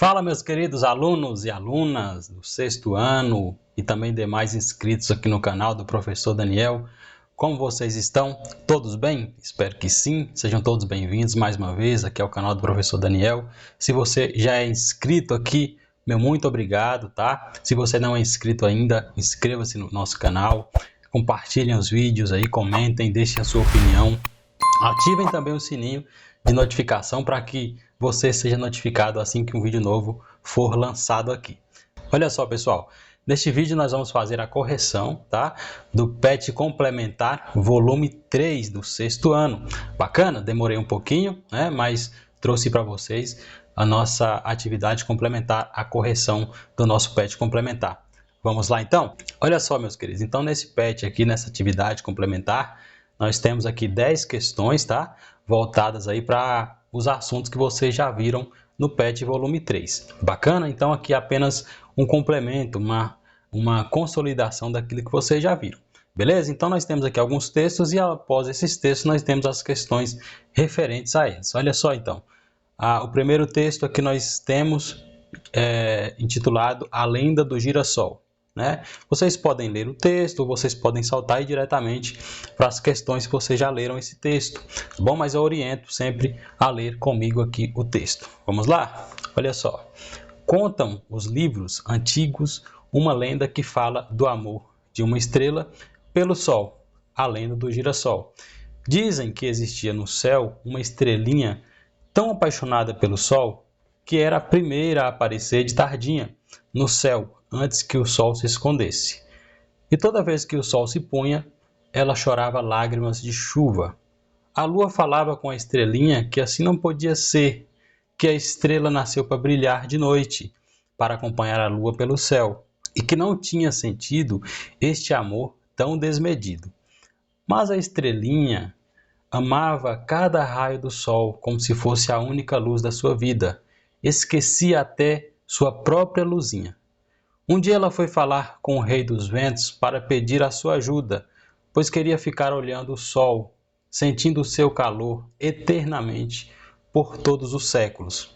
Fala, meus queridos alunos e alunas do sexto ano e também demais inscritos aqui no canal do Professor Daniel. Como vocês estão? Todos bem? Espero que sim. Sejam todos bem-vindos mais uma vez aqui ao canal do Professor Daniel. Se você já é inscrito aqui, meu muito obrigado, tá? Se você não é inscrito ainda, inscreva-se no nosso canal, compartilhem os vídeos aí, comentem, deixem a sua opinião. Ativem também o sininho de notificação para que você seja notificado assim que um vídeo novo for lançado aqui. Olha só, pessoal, neste vídeo nós vamos fazer a correção, tá, do PET complementar volume 3 do sexto ano. Bacana? Demorei um pouquinho, né, mas trouxe para vocês a nossa atividade complementar, a correção do nosso PET complementar. Vamos lá então? Olha só, meus queridos, então nesse PET aqui, nessa atividade complementar, nós temos aqui 10 questões, tá? Voltadas aí para os assuntos que vocês já viram no PET volume 3. Bacana? Então aqui apenas um complemento, uma consolidação daquilo que vocês já viram. Beleza? Então nós temos aqui alguns textos e após esses textos nós temos as questões referentes a eles. Olha só então. O primeiro texto aqui nós temos intitulado A Lenda do Girassol. Né? Vocês podem ler o texto, ou vocês podem saltar aí diretamente para as questões que vocês já leram esse texto. Tá bom? Mas eu oriento sempre a ler comigo aqui o texto. Vamos lá? Olha só. Contam os livros antigos uma lenda que fala do amor de uma estrela pelo sol, a lenda do girassol. Dizem que existia no céu uma estrelinha tão apaixonada pelo sol que era a primeira a aparecer de tardinha no céu, antes que o sol se escondesse. E toda vez que o sol se punha, ela chorava lágrimas de chuva. A lua falava com a estrelinha que assim não podia ser, que a estrela nasceu para brilhar de noite, para acompanhar a lua pelo céu, e que não tinha sentido este amor tão desmedido. Mas a estrelinha amava cada raio do sol como se fosse a única luz da sua vida. Esquecia até sua própria luzinha. Um dia ela foi falar com o rei dos ventos para pedir a sua ajuda, pois queria ficar olhando o sol, sentindo o seu calor eternamente por todos os séculos.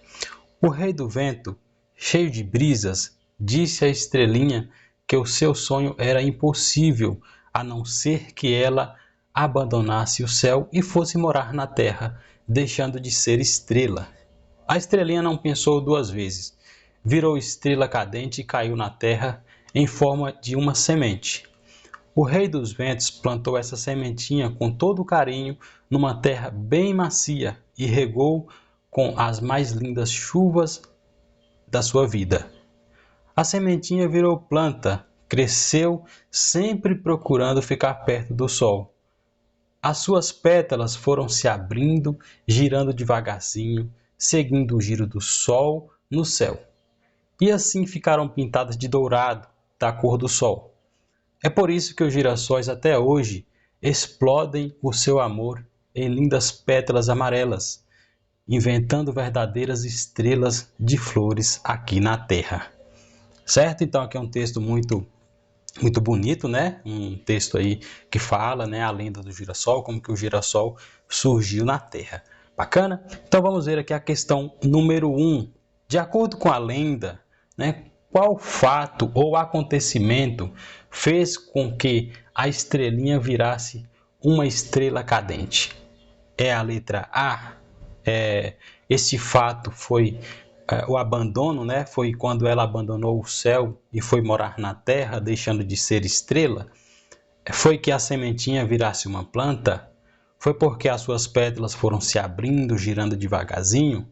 O rei do vento, cheio de brisas, disse à estrelinha que o seu sonho era impossível, a não ser que ela abandonasse o céu e fosse morar na terra, deixando de ser estrela. A estrelinha não pensou duas vezes. Virou estrela cadente e caiu na terra em forma de uma semente. O rei dos ventos plantou essa sementinha com todo carinho numa terra bem macia e regou com as mais lindas chuvas da sua vida. A sementinha virou planta, cresceu, sempre procurando ficar perto do sol. As suas pétalas foram se abrindo, girando devagarzinho, seguindo o giro do sol no céu. E assim ficaram pintadas de dourado, da cor do sol. É por isso que os girassóis até hoje explodem o seu amor em lindas pétalas amarelas, inventando verdadeiras estrelas de flores aqui na Terra. Certo? Então aqui é um texto muito bonito, né? Um texto aí que fala, né, a lenda do girassol, como que o girassol surgiu na Terra. Bacana? Então vamos ver aqui a questão número 1. De acordo com a lenda, né, qual fato ou acontecimento fez com que a estrelinha virasse uma estrela cadente? É a letra A. Esse fato foi o abandono, né? Foi quando ela abandonou o céu e foi morar na terra, deixando de ser estrela. Foi que a sementinha virasse uma planta? Foi porque as suas pétalas foram se abrindo, girando devagarzinho?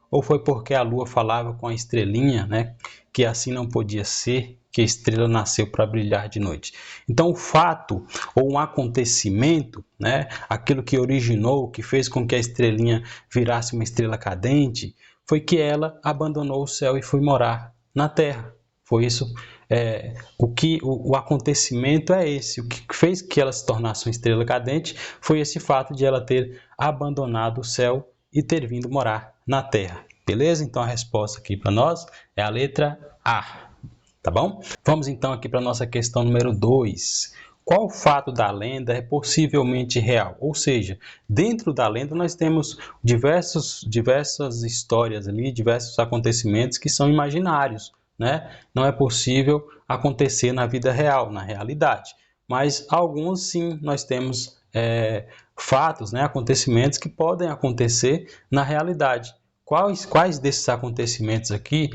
Ou foi porque a lua falava com a estrelinha, né, que assim não podia ser, que a estrela nasceu para brilhar de noite? Então o fato ou um acontecimento, né, aquilo que originou, que fez com que a estrelinha virasse uma estrela cadente, foi que ela abandonou o céu e foi morar na terra. Foi isso, o acontecimento é esse. O que fez que ela se tornasse uma estrela cadente foi esse fato de ela ter abandonado o céu e ter vindo morar na terra. Beleza? Então a resposta aqui para nós é a letra A. Tá bom? Vamos então aqui para a nossa questão número 2. qual fato da lenda é possivelmente real? Ou seja, dentro da lenda nós temos diversas histórias ali, diversos acontecimentos que são imaginários, né? Não é possível acontecer na vida real, na realidade. Mas alguns sim, nós temos fatos, né, acontecimentos que podem acontecer na realidade. Quais desses acontecimentos aqui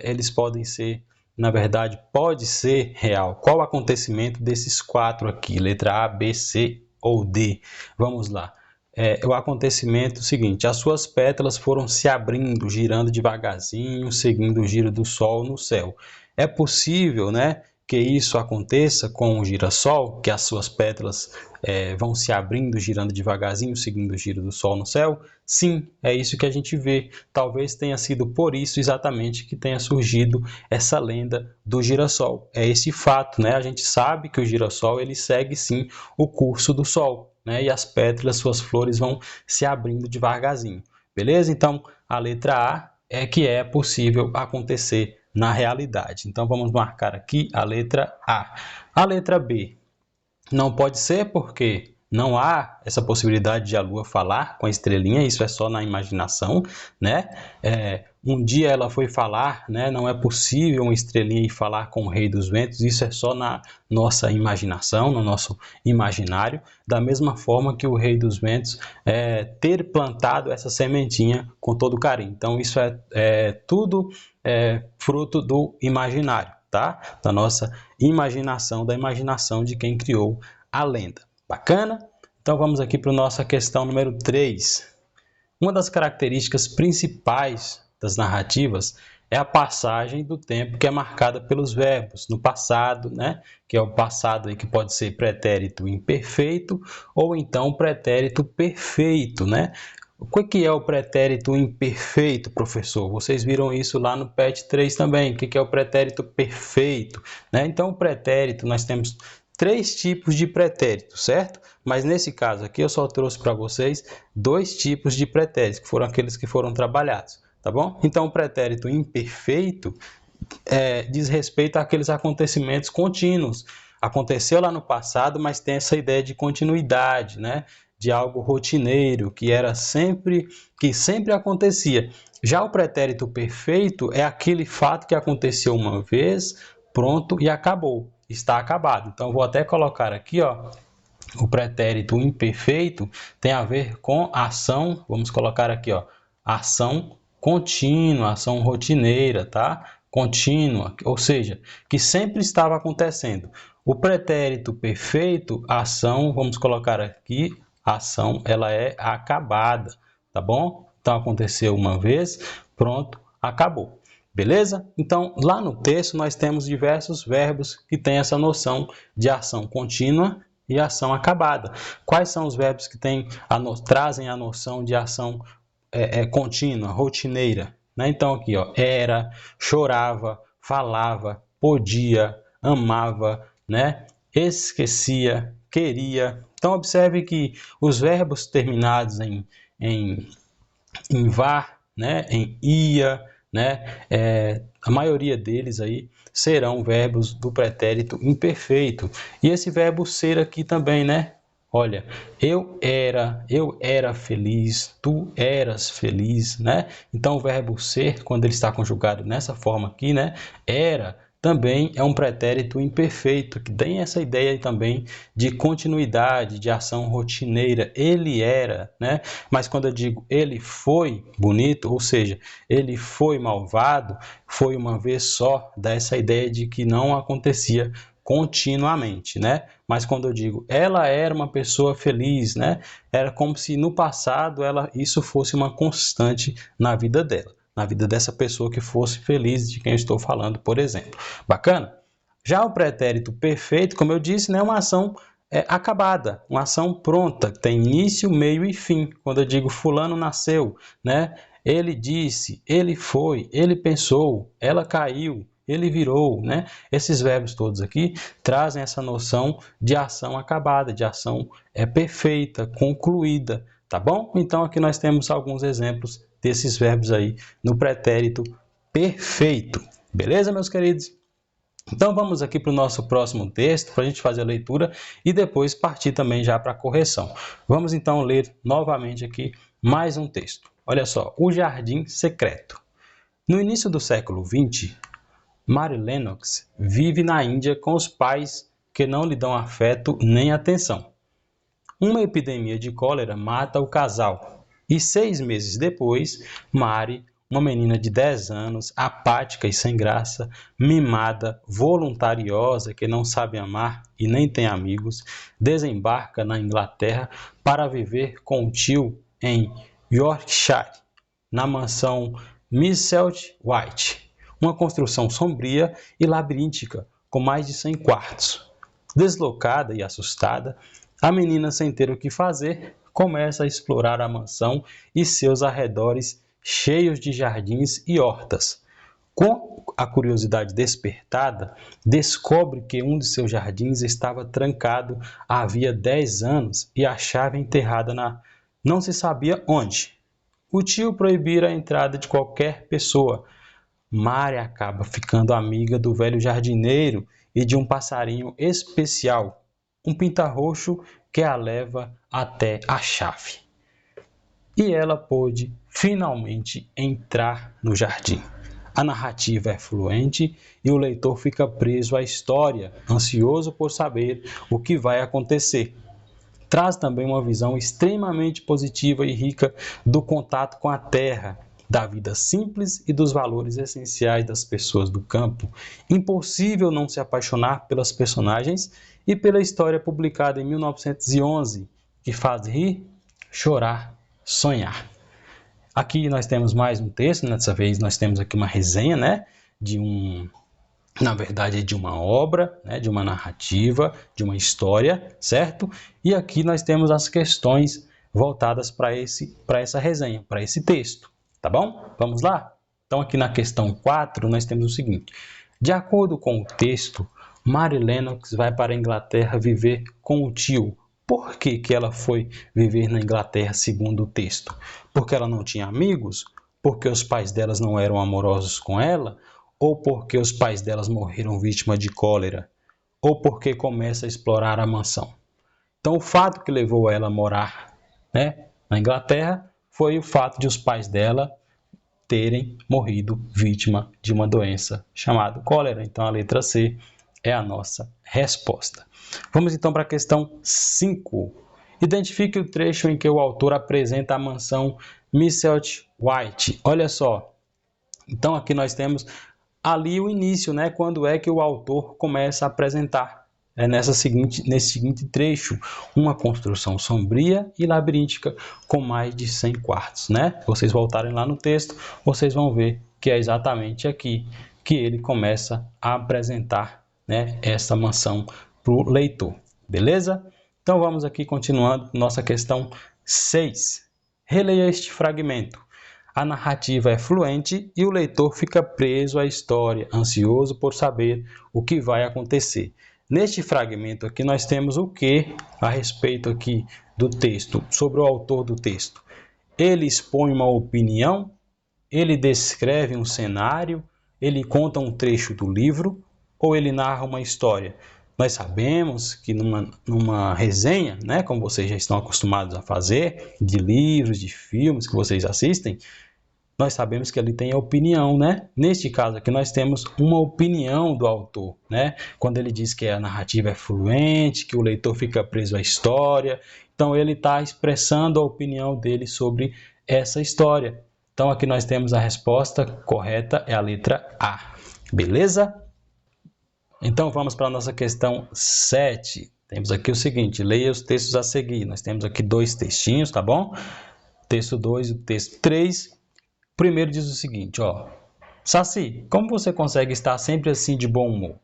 eles podem ser, na verdade, pode ser real? Qual acontecimento desses 4 aqui? Letra A, B, C ou D? Vamos lá. O acontecimento seguinte: as suas pétalas foram se abrindo, girando devagarzinho, seguindo o giro do Sol no céu. É possível, né, que isso aconteça com o girassol, que as suas pétalas vão se abrindo, girando devagarzinho, seguindo o giro do Sol no céu? Sim, é isso que a gente vê. Talvez tenha sido por isso exatamente que tenha surgido essa lenda do girassol. É esse fato, né? A gente sabe que o girassol ele segue sim o curso do Sol, né? E as pétalas, suas flores vão se abrindo devagarzinho. Beleza? Então, a letra A é que é possível acontecer na realidade. Então, vamos marcar aqui a letra A. A letra B não pode ser porque não há essa possibilidade de a Lua falar com a estrelinha, isso é só na imaginação, né? Um dia ela foi falar, né? Não é possível uma estrelinha ir falar com o Rei dos Ventos, isso é só na nossa imaginação, no nosso imaginário, da mesma forma que o Rei dos Ventos ter plantado essa sementinha com todo carinho. Então isso é tudo fruto do imaginário, tá? Da nossa imaginação, da imaginação de quem criou a lenda. Bacana? Então vamos aqui para a nossa questão número 3. Uma das características principais das narrativas é a passagem do tempo que é marcada pelos verbos no passado, né? Que é o passado aí que pode ser pretérito imperfeito ou então pretérito perfeito, né? O que é o pretérito imperfeito, professor? Vocês viram isso lá no PET 3 também. O que é o pretérito perfeito? Né? Então, o pretérito, nós temos 3 tipos de pretérito, certo? Mas nesse caso aqui eu só trouxe para vocês 2 tipos de pretéritos, que foram aqueles que foram trabalhados, tá bom? Então, o pretérito imperfeito diz respeito àqueles acontecimentos contínuos. Aconteceu lá no passado, mas tem essa ideia de continuidade, né? De algo rotineiro, que sempre acontecia. Já o pretérito perfeito é aquele fato que aconteceu uma vez, pronto e acabou, está acabado. Então, vou até colocar aqui, ó, o pretérito imperfeito tem a ver com ação, vamos colocar aqui, ó, ação contínua, ação rotineira, tá? Contínua, ou seja, que sempre estava acontecendo. O pretérito perfeito, ação, vamos colocar aqui, ação, ela é acabada, tá bom? Então, aconteceu uma vez, pronto, acabou. Beleza? Então, lá no texto, nós temos diversos verbos que têm essa noção de ação contínua e ação acabada. Quais são os verbos que trazem a noção de ação contínua, rotineira? Né? Então, aqui, ó, era, chorava, falava, podia, amava, né? Esquecia, queria. Então, observe que os verbos terminados em var, né? Em ia, né? A maioria deles aí serão verbos do pretérito imperfeito. E esse verbo ser aqui também, né? Olha, eu era feliz, tu eras feliz, né? Então o verbo ser, quando ele está conjugado nessa forma aqui, né? Era também é um pretérito imperfeito, que tem essa ideia também de continuidade, de ação rotineira. Ele era, né? Mas quando eu digo ele foi bonito, ou seja, ele foi malvado, foi uma vez só, dá essa ideia de que não acontecia continuamente, né? Mas quando eu digo ela era uma pessoa feliz, né? Era como se no passado isso fosse uma constante na vida dela, na vida dessa pessoa que fosse feliz, de quem eu estou falando, por exemplo. Bacana? Já o pretérito perfeito, como eu disse, né, é uma ação acabada, uma ação pronta, que tem início, meio e fim. Quando eu digo fulano nasceu, né? Ele disse, ele foi, ele pensou, ela caiu, ele virou, né? Esses verbos todos aqui trazem essa noção de ação acabada, de ação perfeita, concluída, tá bom? Então aqui nós temos alguns exemplos desses verbos aí no pretérito perfeito. Beleza, meus queridos? Então vamos aqui para o nosso próximo texto, para a gente fazer a leitura e depois partir também já para a correção. Vamos então ler novamente aqui mais um texto. Olha só, O Jardim Secreto. No início do século XX, Mary Lennox vive na Índia com os pais que não lhe dão afeto nem atenção. Uma epidemia de cólera mata o casal e 6 meses depois, Mary, uma menina de 10 anos, apática e sem graça, mimada, voluntariosa, que não sabe amar e nem tem amigos, desembarca na Inglaterra para viver com o tio em Yorkshire, na mansão Misselt White, uma construção sombria e labiríntica com mais de 100 quartos. Deslocada e assustada, a menina, sem ter o que fazer, começa a explorar a mansão e seus arredores cheios de jardins e hortas. Com a curiosidade despertada, descobre que um de seus jardins estava trancado havia 10 anos e a chave enterrada não se sabia onde. O tio proibira a entrada de qualquer pessoa. Mary acaba ficando amiga do velho jardineiro e de um passarinho especial, um pinta-roxo que a leva até a chave. E ela pôde finalmente entrar no jardim. A narrativa é fluente e o leitor fica preso à história, ansioso por saber o que vai acontecer. Traz também uma visão extremamente positiva e rica do contato com a terra, da vida simples e dos valores essenciais das pessoas do campo. Impossível não se apaixonar pelas personagens e pela história publicada em 1911, que faz rir, chorar, sonhar. Aqui nós temos mais um texto, dessa vez nós temos aqui uma resenha, né, na verdade, de uma obra, né, de uma narrativa, de uma história, certo? E aqui nós temos as questões voltadas para essa resenha, para esse texto, tá bom? Vamos lá? Então, aqui na questão 4, nós temos o seguinte. De acordo com o texto, Mary Lennox vai para a Inglaterra viver com o tio. Por que que ela foi viver na Inglaterra, segundo o texto? Porque ela não tinha amigos? Porque os pais delas não eram amorosos com ela? Ou porque os pais delas morreram vítima de cólera? Ou porque começa a explorar a mansão? Então, o fato que levou ela a morar, né, na Inglaterra foi o fato de os pais dela terem morrido vítima de uma doença chamada cólera. Então, a letra C é a nossa resposta. Vamos então para a questão 5. Identifique o trecho em que o autor apresenta a mansão Misselt White. Olha só. Então, aqui nós temos ali o início, né? Quando é que o autor começa a apresentar nesse seguinte trecho, uma construção sombria e labiríntica com mais de 100 quartos, né? Vocês voltarem lá no texto, vocês vão ver que é exatamente aqui que ele começa a apresentar, né, essa mansão para o leitor, beleza? Então vamos aqui continuando nossa questão 6. Releia este fragmento. A narrativa é fluente e o leitor fica preso à história, ansioso por saber o que vai acontecer. Neste fragmento aqui nós temos o que a respeito aqui do texto, sobre o autor do texto. Ele expõe uma opinião, ele descreve um cenário, ele conta um trecho do livro ou ele narra uma história. Nós sabemos que numa resenha, né, como vocês já estão acostumados a fazer, de livros, de filmes que vocês assistem, nós sabemos que ele tem a opinião, né? Neste caso aqui nós temos uma opinião do autor, né? Quando ele diz que a narrativa é fluente, que o leitor fica preso à história, então ele está expressando a opinião dele sobre essa história. Então aqui nós temos a resposta correta, é a letra A, beleza? Então vamos para a nossa questão 7. Temos aqui o seguinte, leia os textos a seguir. Nós temos aqui 2 textinhos, tá bom? Texto 2 e o texto 3. Primeiro diz o seguinte, ó. Saci, como você consegue estar sempre assim de bom humor?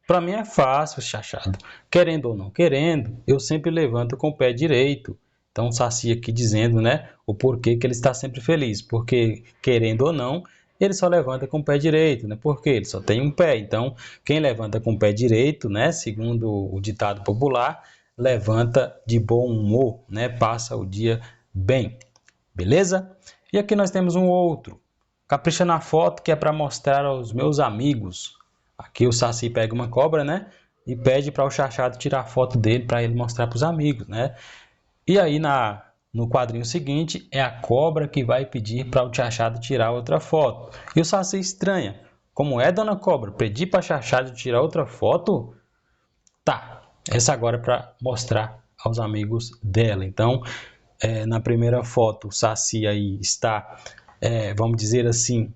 Para mim é fácil, chachado. Querendo ou não querendo, eu sempre levanto com o pé direito. Então, o Saci aqui dizendo, né, o porquê que ele está sempre feliz. Porque, querendo ou não, ele só levanta com o pé direito, né? Porque ele só tem um pé. Então, quem levanta com o pé direito, né, segundo o ditado popular, levanta de bom humor, né? Passa o dia bem. Beleza? E aqui nós temos um outro. Capricha na foto que é para mostrar aos meus amigos. Aqui o Saci pega uma cobra, né? E pede para o Chachado tirar foto dele para ele mostrar para os amigos, né? E aí no quadrinho seguinte é a cobra que vai pedir para o Chachado tirar outra foto. E o Saci estranha. Como é, dona Cobra? Pedir para o Chachado tirar outra foto? Tá, essa agora é para mostrar aos amigos dela. Então, na primeira foto, o Saci aí está, vamos dizer assim,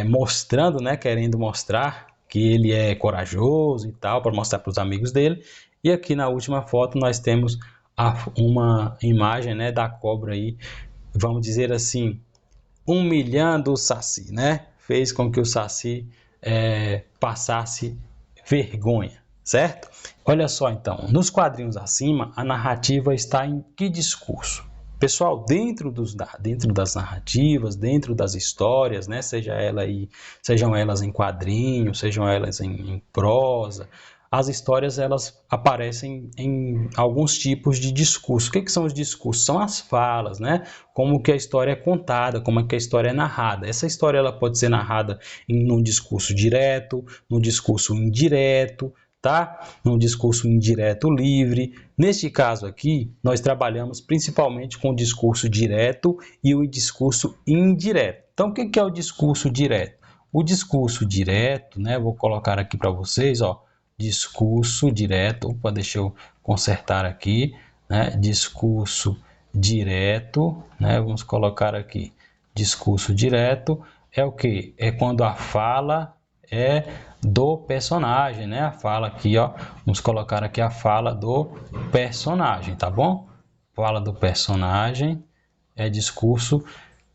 mostrando, né, querendo mostrar que ele é corajoso e tal, para mostrar para os amigos dele. E aqui na última foto nós temos uma imagem, né, da cobra aí, vamos dizer assim, humilhando o Saci, né? Fez com que o Saci passasse vergonha, certo? Olha só então, nos quadrinhos acima, a narrativa está em que discurso? Pessoal, dentro das narrativas, dentro das histórias, né, sejam elas em quadrinhos, sejam elas em prosa, as histórias elas aparecem em alguns tipos de discurso. O que são os discursos? São as falas, né? Como que a história é contada, como é que a história é narrada. Essa história ela pode ser narrada num discurso direto, num discurso indireto, tá? Num discurso indireto livre. Neste caso aqui, nós trabalhamos principalmente com o discurso direto e o discurso indireto. Então, o que é o discurso direto? O discurso direto, né? Vou colocar aqui para vocês, ó. Discurso direto. Opa, deixa eu consertar aqui, né? Discurso direto, né? Vamos colocar aqui. Discurso direto é o que? É quando a fala é do personagem, né? A fala aqui, ó, vamos colocar aqui a fala do personagem, tá bom? Fala do personagem é discurso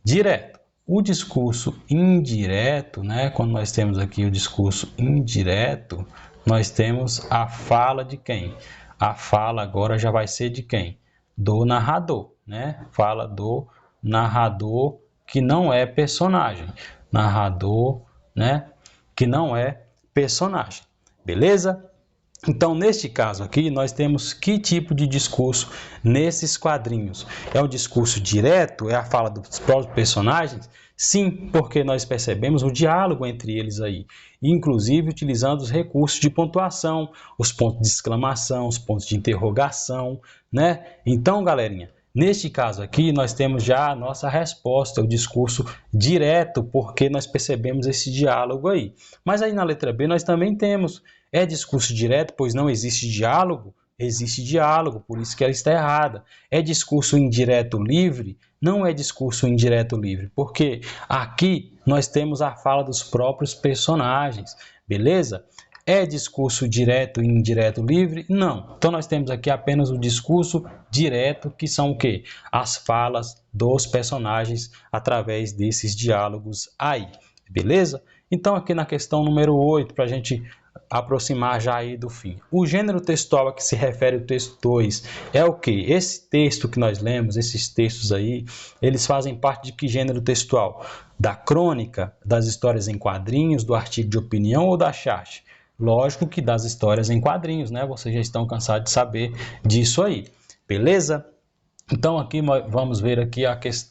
direto. O discurso indireto, né? Quando nós temos aqui o discurso indireto, nós temos a fala de quem? A fala agora já vai ser de quem? Do narrador, né? Fala do narrador que não é personagem. Narrador, né? Que não é personagem, beleza? Então, neste caso aqui, nós temos que tipo de discurso nesses quadrinhos? É um discurso direto? É a fala dos próprios personagens? Sim, porque nós percebemos o diálogo entre eles aí, inclusive utilizando os recursos de pontuação, os pontos de exclamação, os pontos de interrogação, né? Então, galerinha, neste caso aqui, nós temos já a nossa resposta, o discurso direto, porque nós percebemos esse diálogo aí. Mas aí na letra B nós também temos, é discurso direto, pois não existe diálogo? Existe diálogo, por isso que ela está errada. É discurso indireto livre? Não é discurso indireto livre, porque aqui nós temos a fala dos próprios personagens, beleza? É discurso direto e indireto livre? Não. Então nós temos aqui apenas o discurso direto, que são o quê? As falas dos personagens através desses diálogos aí, beleza? Então aqui na questão número 8, para a gente aproximar já aí do fim. O gênero textual a que se refere o texto 2 é o quê? Esse texto que nós lemos, esses textos aí, eles fazem parte de que gênero textual? Da crônica, das histórias em quadrinhos, do artigo de opinião ou da charge? Lógico que das histórias em quadrinhos, né? Vocês já estão cansados de saber disso aí, beleza? Então aqui vamos ver aqui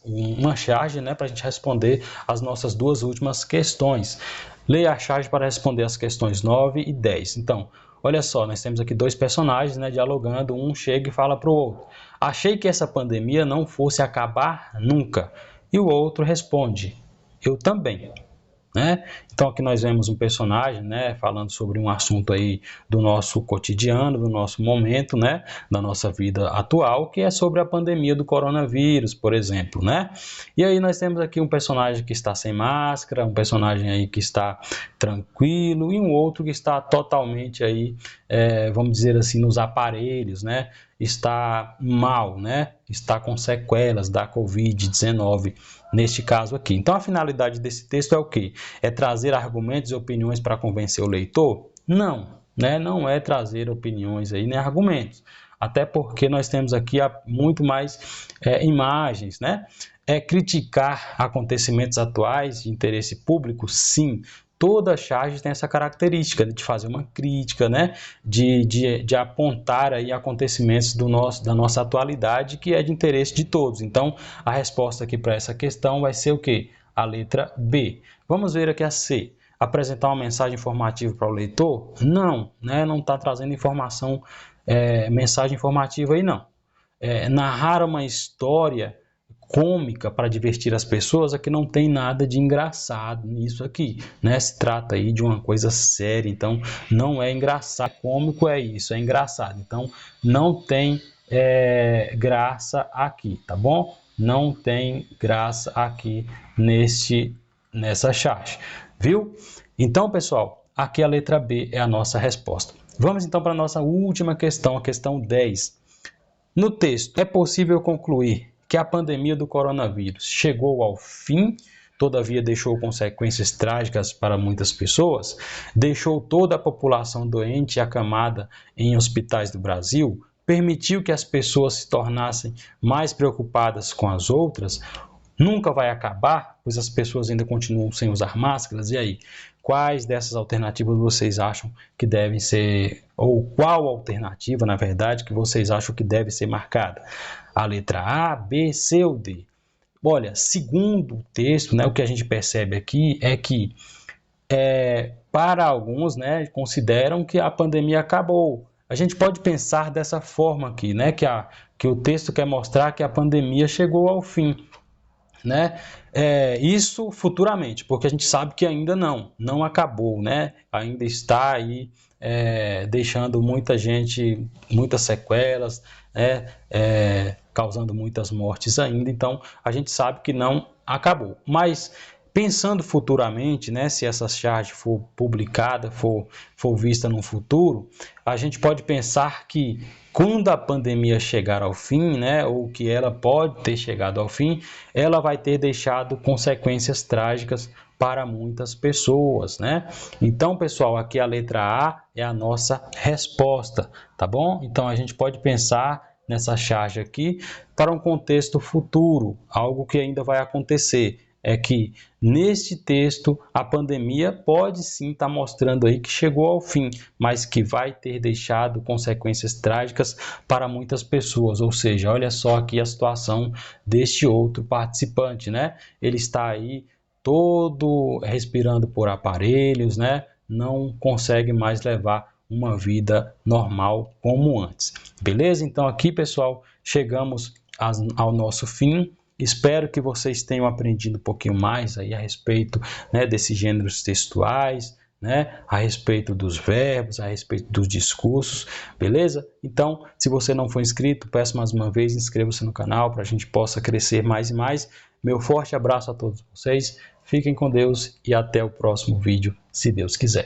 uma charge, né, para a gente responder as nossas duas últimas questões. Leia a charge para responder as questões 9 e 10. Então, olha só, nós temos aqui dois personagens, né, dialogando, um chega e fala para o outro: achei que essa pandemia não fosse acabar nunca. E o outro responde: eu também. Né? Então aqui nós vemos um personagem, né, falando sobre um assunto aí do nosso cotidiano, do nosso momento, né, da nossa vida atual, que é sobre a pandemia do coronavírus, por exemplo, né? E aí nós temos aqui um personagem que está sem máscara, um personagem aí que está tranquilo e um outro que está totalmente aí, vamos dizer assim, nos aparelhos, né? Está mal, né? Está com sequelas da Covid-19 neste caso aqui. Então a finalidade desse texto é o quê? É trazer argumentos e opiniões para convencer o leitor? Não, né? Não é trazer opiniões aí, nem argumentos. Até porque nós temos aqui muito mais imagens, né? É criticar acontecimentos atuais de interesse público? Sim. Toda charge tem essa característica de fazer uma crítica, né? de apontar aí acontecimentos da nossa atualidade que é de interesse de todos. Então, a resposta aqui para essa questão vai ser o quê? A letra B. Vamos ver aqui a C. apresentar uma mensagem informativa para o leitor? Não, né? Não está trazendo informação, mensagem informativa aí não. Narrar uma história cômica para divertir as pessoas, aqui não tem nada de engraçado nisso aqui, né? Se trata aí de uma coisa séria, então não é engraçado. Cômico é isso, é engraçado. Então não tem graça aqui, tá bom? Não tem graça aqui nessa charge, viu? Então, pessoal, aqui a letra B é a nossa resposta. Vamos então para a nossa última questão, a questão 10. No texto, é possível concluir que a pandemia do coronavírus chegou ao fim, todavia deixou consequências trágicas para muitas pessoas, deixou toda a população doente e acamada em hospitais do Brasil, permitiu que as pessoas se tornassem mais preocupadas com as outras, nunca vai acabar, pois as pessoas ainda continuam sem usar máscaras. E aí, quais dessas alternativas vocês acham que devem ser, ou qual alternativa, na verdade, que vocês acham que deve ser marcada? A letra A, B, C ou D? Olha, segundo o texto, né, o que a gente percebe aqui é que, para alguns, né, consideram que a pandemia acabou. A gente pode pensar dessa forma aqui, né, que o texto quer mostrar que a pandemia chegou ao fim, né? Isso futuramente, porque a gente sabe que ainda não acabou, né? Ainda está aí deixando muita gente, muitas sequelas, né? Causando muitas mortes ainda, então a gente sabe que não acabou. Mas pensando futuramente, né, se essa charge for publicada, for vista no futuro, a gente pode pensar que quando a pandemia chegar ao fim, né, ou que ela pode ter chegado ao fim, ela vai ter deixado consequências trágicas para muitas pessoas, né? Então, pessoal, aqui a letra A é a nossa resposta, tá bom? Então, a gente pode pensar nessa charge aqui para um contexto futuro, algo que ainda vai acontecer. É que neste texto a pandemia pode sim estar mostrando aí que chegou ao fim, mas que vai ter deixado consequências trágicas para muitas pessoas. Ou seja, olha só aqui a situação deste outro participante, né? Ele está aí todo respirando por aparelhos, né? Não consegue mais levar uma vida normal como antes. Beleza? Então aqui, pessoal, chegamos ao nosso fim. Espero que vocês tenham aprendido um pouquinho mais aí a respeito, né, desses gêneros textuais, né, a respeito dos verbos, a respeito dos discursos, beleza? Então, se você não for inscrito, peço mais uma vez, inscreva-se no canal para a gente possa crescer mais e mais. Meu forte abraço a todos vocês, fiquem com Deus e até o próximo vídeo, se Deus quiser.